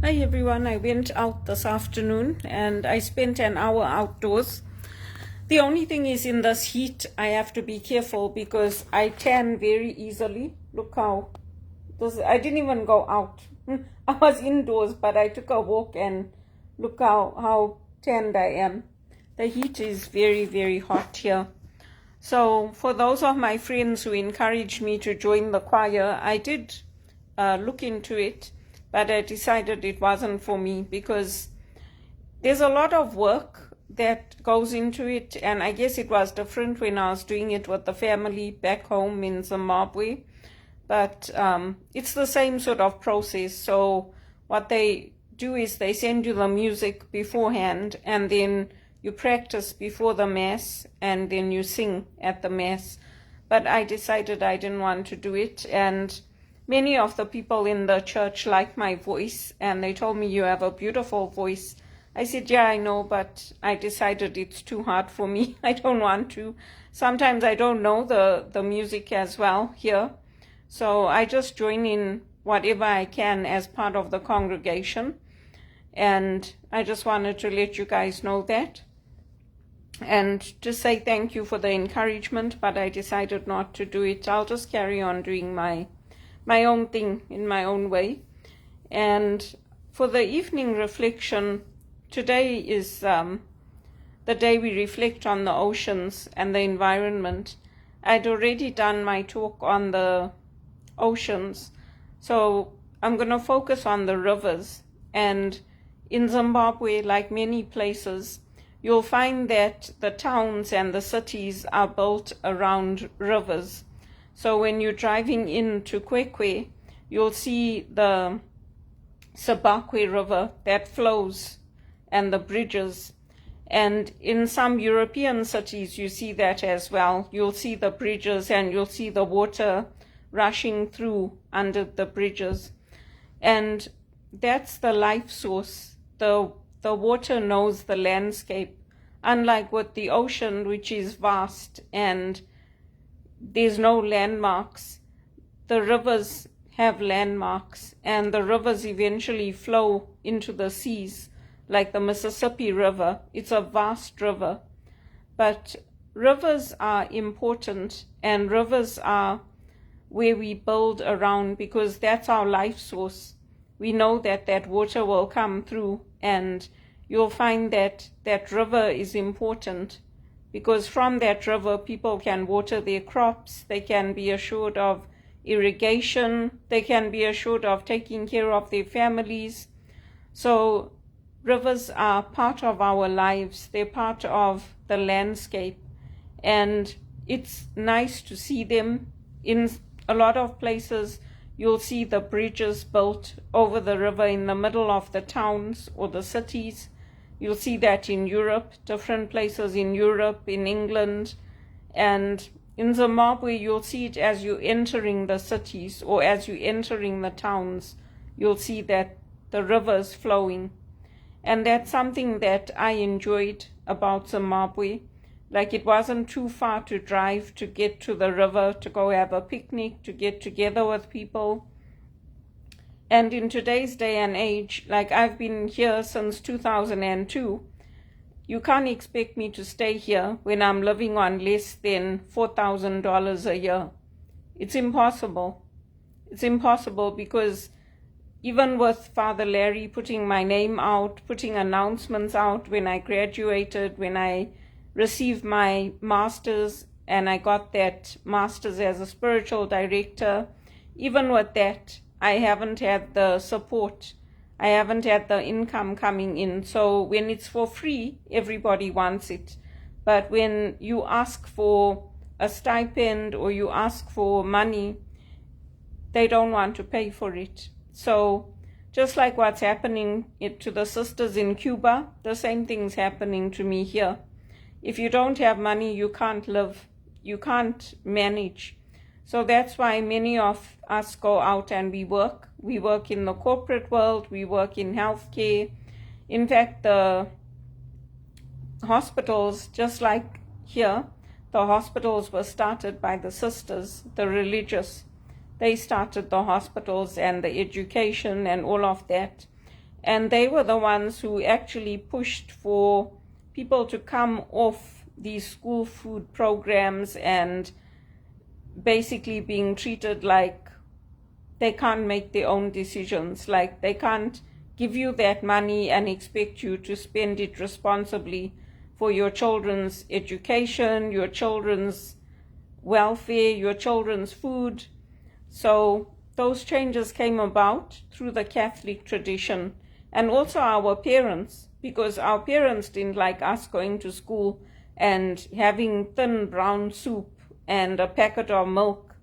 Hi everyone, I went out this afternoon and I spent an hour outdoors. The only thing is in this heat I have to be careful because I tan very easily. Look how I didn't even go out. I was indoors, but I took a walk and look how tanned I am. The heat is very, very hot here. So for those of my friends who encouraged me to join the choir, I did look into it, but I decided it wasn't for me because there's a lot of work that goes into it, and I guess it was different when I was doing it with the family back home in Zimbabwe, but it's the same sort of process. So what they do is they send you the music beforehand, and then you practice before the Mass, and then you sing at the Mass. But I decided I didn't want to do it, and many of the people in the church like my voice, and they told me, you have a beautiful voice. I said, yeah, I know, but I decided it's too hard for me. I don't want to. Sometimes I don't know the music as well here. So I just join in whatever I can as part of the congregation. And I just wanted to let you guys know that. And to say thank you for the encouragement, but I decided not to do it. I'll just carry on doing my own thing in my own way. And for the evening reflection, today is the day we reflect on the oceans and the environment. I'd already done my talk on the oceans, so I'm going to focus on the rivers. And in Zimbabwe, like many places, you'll find that the towns and the cities are built around rivers. So when you're driving into Kwekwe, you'll see the Sabakwe River that flows and the bridges. And in some European cities, you see that as well. You'll see the bridges and you'll see the water rushing through under the bridges. And that's the life source. The water knows the landscape, unlike with the ocean, which is vast and there's no landmarks. The rivers have landmarks, and the rivers eventually flow into the seas, like the Mississippi River. It's a vast river. But rivers are important, and rivers are where we build around because that's our life source. We know that water will come through, and you'll find that river is important because from that river people can water their crops, they can be assured of irrigation, they can be assured of taking care of their families. So rivers are part of our lives, they're part of the landscape, and it's nice to see them. In a lot of places you'll see the bridges built over the river in the middle of the towns or the cities. You'll see that in Europe, different places in Europe, in England, and in Zimbabwe you'll see it as you're entering the cities or as you're entering the towns. You'll see that the river's flowing. And that's something that I enjoyed about Zimbabwe. Like, it wasn't too far to drive to get to the river, to go have a picnic, to get together with people. And in today's day and age, like, I've been here since 2002, you can't expect me to stay here when I'm living on less than $4,000 a year. It's impossible. It's impossible because even with Father Larry putting my name out, putting announcements out when I graduated, when I received my master's and I got that master's as a spiritual director, even with that, I haven't had the support. I haven't had the income coming in. So when it's for free, everybody wants it. But when you ask for a stipend or you ask for money, they don't want to pay for it. So just like what's happening to the sisters in Cuba, the same thing's happening to me here. If you don't have money, you can't live. You can't manage. So that's why many of us go out and we work. We work in the corporate world. We work in healthcare. In fact, the hospitals, just like here, the hospitals were started by the sisters, the religious. They started the hospitals and the education and all of that. And they were the ones who actually pushed for people to come off these school food programs and basically being treated like they can't make their own decisions, like they can't give you that money and expect you to spend it responsibly for your children's education, your children's welfare, your children's food. So those changes came about through the Catholic tradition, and also our parents, because our parents didn't like us going to school and having thin brown soup and a packet of milk.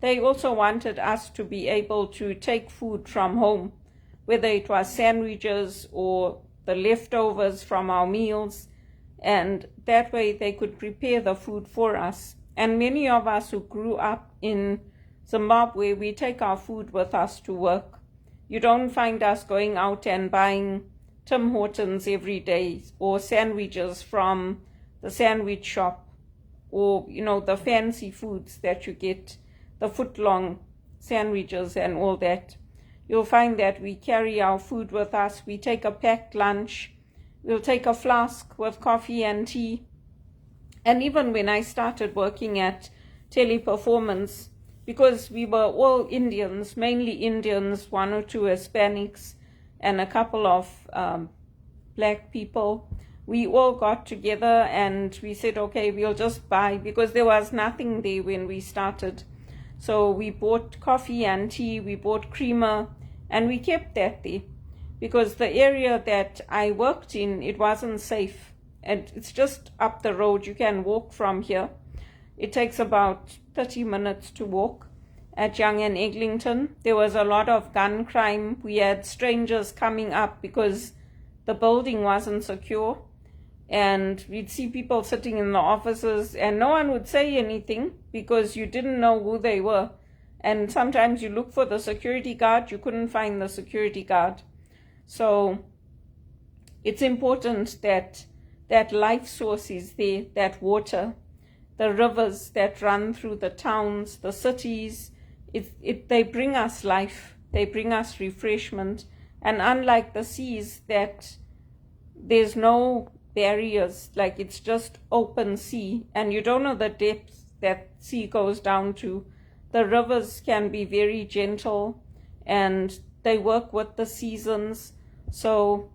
They also wanted us to be able to take food from home, whether it was sandwiches or the leftovers from our meals, and that way they could prepare the food for us. And many of us who grew up in Zimbabwe, we take our food with us to work. You don't find us going out and buying Tim Hortons every day or sandwiches from the sandwich shop, or the fancy foods that you get, the foot-long sandwiches and all that. You'll find that we carry our food with us. We take a packed lunch. We'll take a flask with coffee and tea. And even when I started working at Teleperformance, because we were all Indians, mainly Indians, one or two Hispanics, and a couple of black people, we all got together and we said, okay, we'll just buy, because there was nothing there when we started. So we bought coffee and tea, we bought creamer, and we kept that there, because the area that I worked in, it wasn't safe. And it's just up the road. You can walk from here. It takes about 30 minutes to walk at Young and Eglinton. There was a lot of gun crime. We had strangers coming up because the building wasn't secure. And we'd see people sitting in the offices and no one would say anything because you didn't know who they were. And sometimes you look for the security guard, you couldn't find the security guard. So it's important that that life source is there, that water, the rivers that run through the towns, the cities. They bring us life, they bring us refreshment. And unlike the seas, that there's no barriers, like it's just open sea, and you don't know the depth that sea goes down to. The rivers can be very gentle and they work with the seasons. So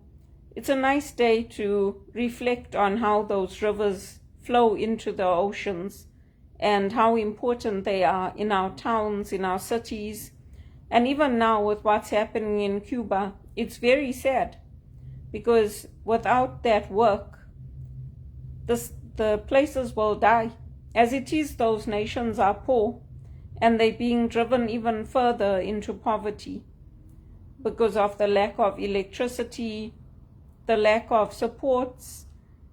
it's a nice day to reflect on how those rivers flow into the oceans and how important they are in our towns, in our cities. And even now with what's happening in Cuba, it's very sad, because without that work, the places will die. As it is, those nations are poor, and they're being driven even further into poverty because of the lack of electricity, the lack of supports,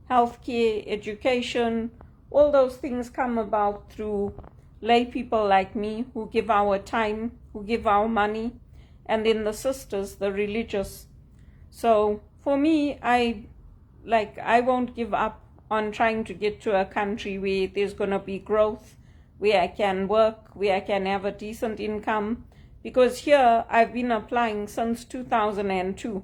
healthcare, education. All those things come about through lay people like me who give our time, who give our money, and then the sisters, the religious. So for me, I won't give up on trying to get to a country where there's going to be growth, where I can work, where I can have a decent income. Because here I've been applying since 2002.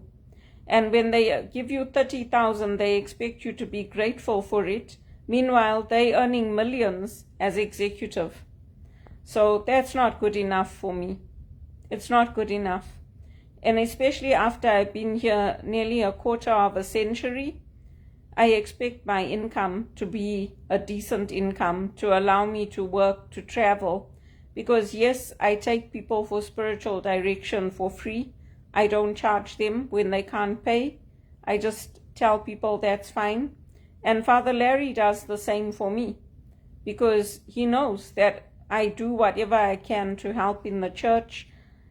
And when they give you 30,000, they expect you to be grateful for it. Meanwhile, they're earning millions as executive. So that's not good enough for me. It's not good enough. And especially after I've been here nearly a quarter of a century, I expect my income to be a decent income to allow me to work, to travel. Because yes, I take people for spiritual direction for free. I don't charge them when they can't pay. I just tell people that's fine. And Father Larry does the same for me, because he knows that I do whatever I can to help in the church.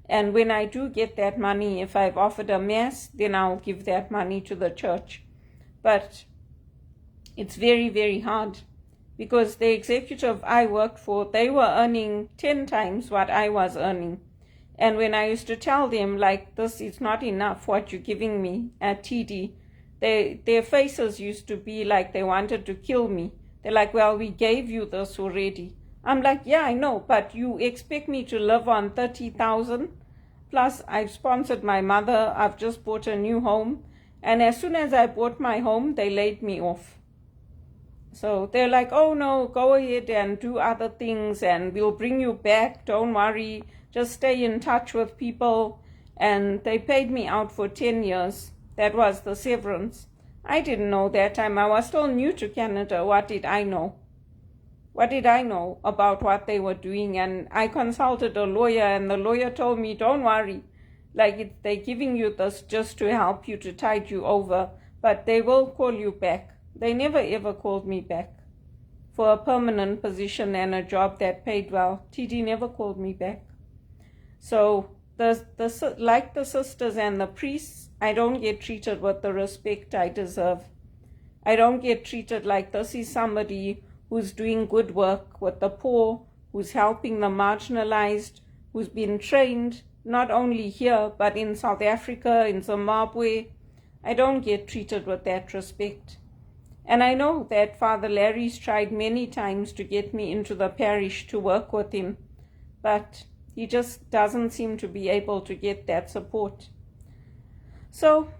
And when I do get that money, if I've offered a mass, then I'll give that money to the church. But it's very, very hard, because the executive I worked for, they were earning 10 times what I was earning. And when I used to tell them, like, this is not enough, what you're giving me at TD, their faces used to be like they wanted to kill me. They're like, well, we gave you this already. I'm like, yeah, I know, but you expect me to live on 30,000? Plus, I've sponsored my mother. I've just bought a new home. And as soon as I bought my home, they laid me off. So they're like, oh no, go ahead and do other things and we'll bring you back. Don't worry. Just stay in touch with people. And they paid me out for 10 years. That was the severance. I didn't know that time. I was still new to Canada. What did I know? What did I know about what they were doing? And I consulted a lawyer, and the lawyer told me, don't worry. Like, they're giving you this just to help you, to tide you over. But they will call you back. They never ever called me back for a permanent position and a job that paid well. TD never called me back. So, like the sisters and the priests, I don't get treated with the respect I deserve. I don't get treated like this is somebody who's doing good work with the poor, who's helping the marginalized, who's been trained not only here, but in South Africa, in Zimbabwe. I don't get treated with that respect. And I know that Father Larry's tried many times to get me into the parish to work with him, but he just doesn't seem to be able to get that support. So,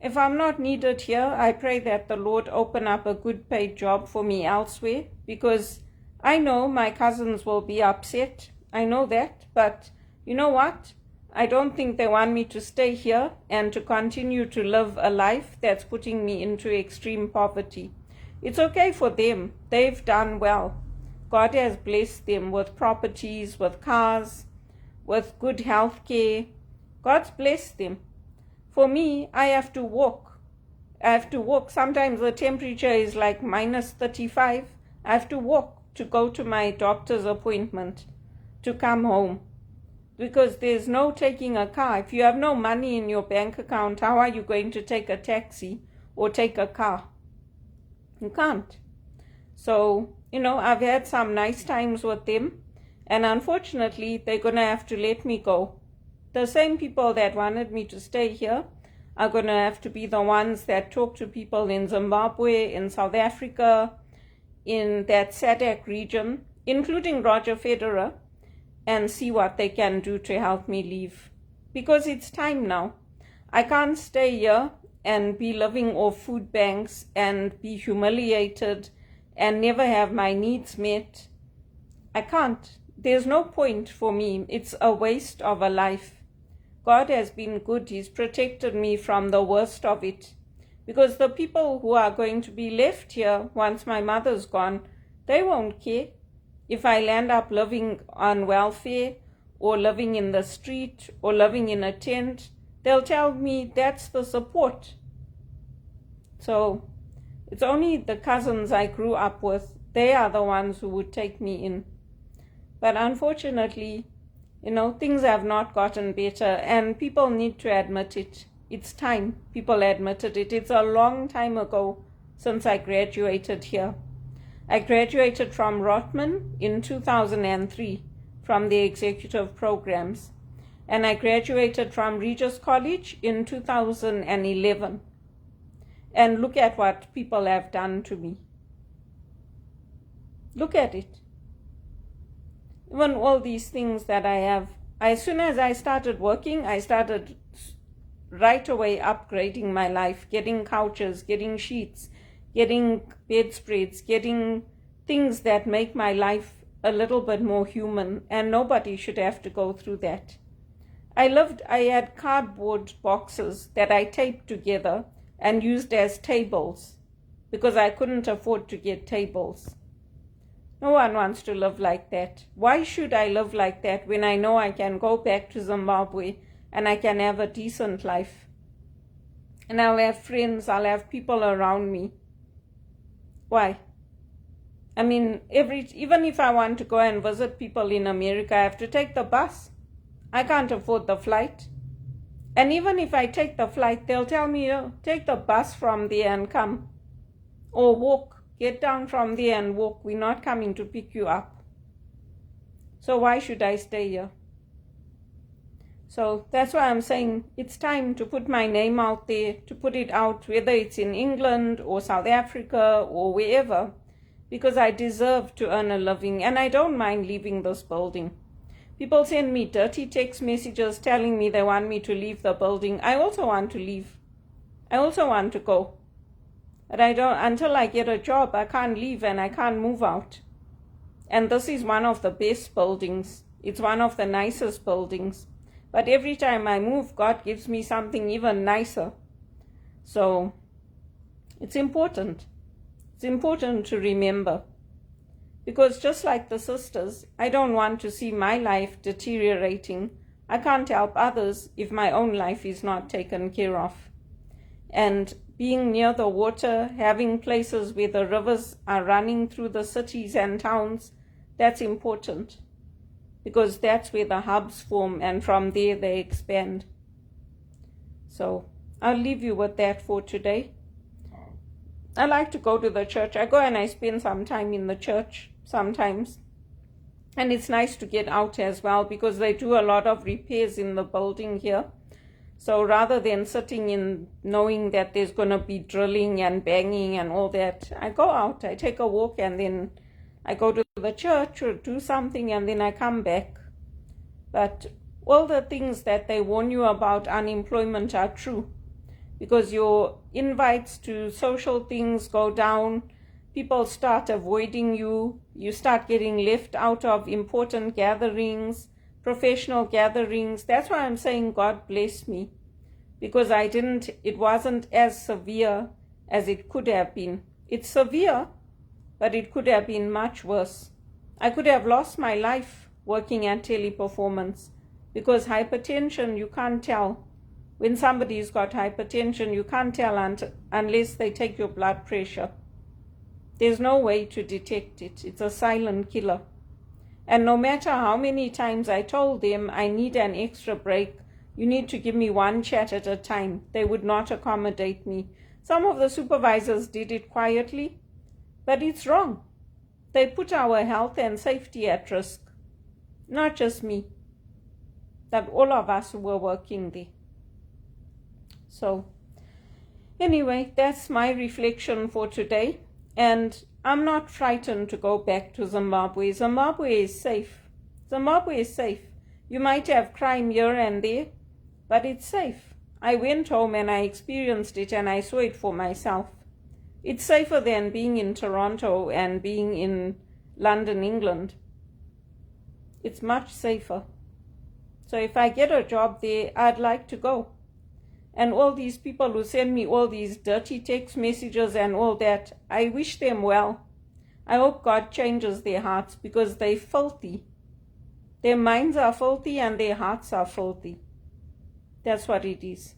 if I'm not needed here, I pray that the Lord open up a good paid job for me elsewhere, because I know my cousins will be upset. I know that, but you know what? I don't think they want me to stay here and to continue to live a life that's putting me into extreme poverty. It's okay for them. They've done well. God has blessed them with properties, with cars, with good health care. God's blessed them. For me, I have to walk. I have to walk. Sometimes the temperature is like minus 35. I have to walk to go to my doctor's appointment, to come home. Because there's no taking a car. If you have no money in your bank account, how are you going to take a taxi or take a car? You can't. So, I've had some nice times with them. And unfortunately, they're going to have to let me go. The same people that wanted me to stay here are going to have to be the ones that talk to people in Zimbabwe, in South Africa, in that SADC region, including Roger Federer, and see what they can do to help me leave. Because it's time now. I can't stay here and be living off food banks and be humiliated and never have my needs met. I can't. There's no point for me. It's a waste of a life. God has been good. He's protected me from the worst of it. Because the people who are going to be left here once my mother's gone, they won't care. If I land up living on welfare or living in the street or living in a tent, they'll tell me that's the support. So it's only the cousins I grew up with. They are the ones who would take me in. But unfortunately, things have not gotten better, and people need to admit it. It's time people admitted it. It's a long time ago since I graduated here. I graduated from Rotman in 2003 from the executive programs, and I graduated from Regis College in 2011. And look at what people have done to me. Look at it. Even all these things that I have, as soon as I started working, I started right away upgrading my life, getting couches, getting sheets, getting bedspreads, getting things that make my life a little bit more human, and nobody should have to go through that. I had cardboard boxes that I taped together and used as tables because I couldn't afford to get tables. No one wants to live like that. Why should I live like that when I know I can go back to Zimbabwe and I can have a decent life? And I'll have friends, I'll have people around me. Why? I mean, even if I want to go and visit people in America, I have to take the bus. I can't afford the flight. And even if I take the flight, they'll tell me, take the bus from there and come. Or walk, get down from there and walk. We're not coming to pick you up. So why should I stay here? So that's why I'm saying it's time to put my name out there, to put it out, whether it's in England or South Africa or wherever, because I deserve to earn a living, and I don't mind leaving this building. People send me dirty text messages telling me they want me to leave the building. I also want to leave. I also want to go. But until I get a job, I can't leave and I can't move out. And this is one of the best buildings. It's one of the nicest buildings. But every time I move, God gives me something even nicer. So it's important. It's important to remember. Because just like the sisters, I don't want to see my life deteriorating. I can't help others if my own life is not taken care of. And being near the water, having places where the rivers are running through the cities and towns, that's important. Because that's where the hubs form, and from there they expand. So I'll leave you with that for today. I like to go to the church. I go and I spend some time in the church sometimes. And it's nice to get out as well, because they do a lot of repairs in the building here. So rather than sitting in knowing that there's going to be drilling and banging and all that, I go out, I take a walk, and then I go to the church or do something, and then I come back. But all the things that they warn you about unemployment are true, because your invites to social things go down, people start avoiding you, you start getting left out of important gatherings, professional gatherings. That's why I'm saying God bless me, because it wasn't as severe as it could have been. It's severe, but it could have been much worse. I could have lost my life working at Teleperformance, because hypertension, you can't tell. When somebody's got hypertension, you can't tell unless they take your blood pressure. There's no way to detect it. It's a silent killer. And no matter how many times I told them I need an extra break, you need to give me one chat at a time, they would not accommodate me. Some of the supervisors did it quietly, but it's wrong. They put our health and safety at risk. Not just me, but all of us who were working there. So anyway, that's my reflection for today. And I'm not frightened to go back to Zimbabwe. Zimbabwe is safe. Zimbabwe is safe. You might have crime here and there, but it's safe. I went home and I experienced it and I saw it for myself. It's safer than being in Toronto and being in London, England. It's much safer. So if I get a job there, I'd like to go. And all these people who send me all these dirty text messages and all that, I wish them well. I hope God changes their hearts, because they're filthy. Their minds are filthy and their hearts are filthy. That's what it is.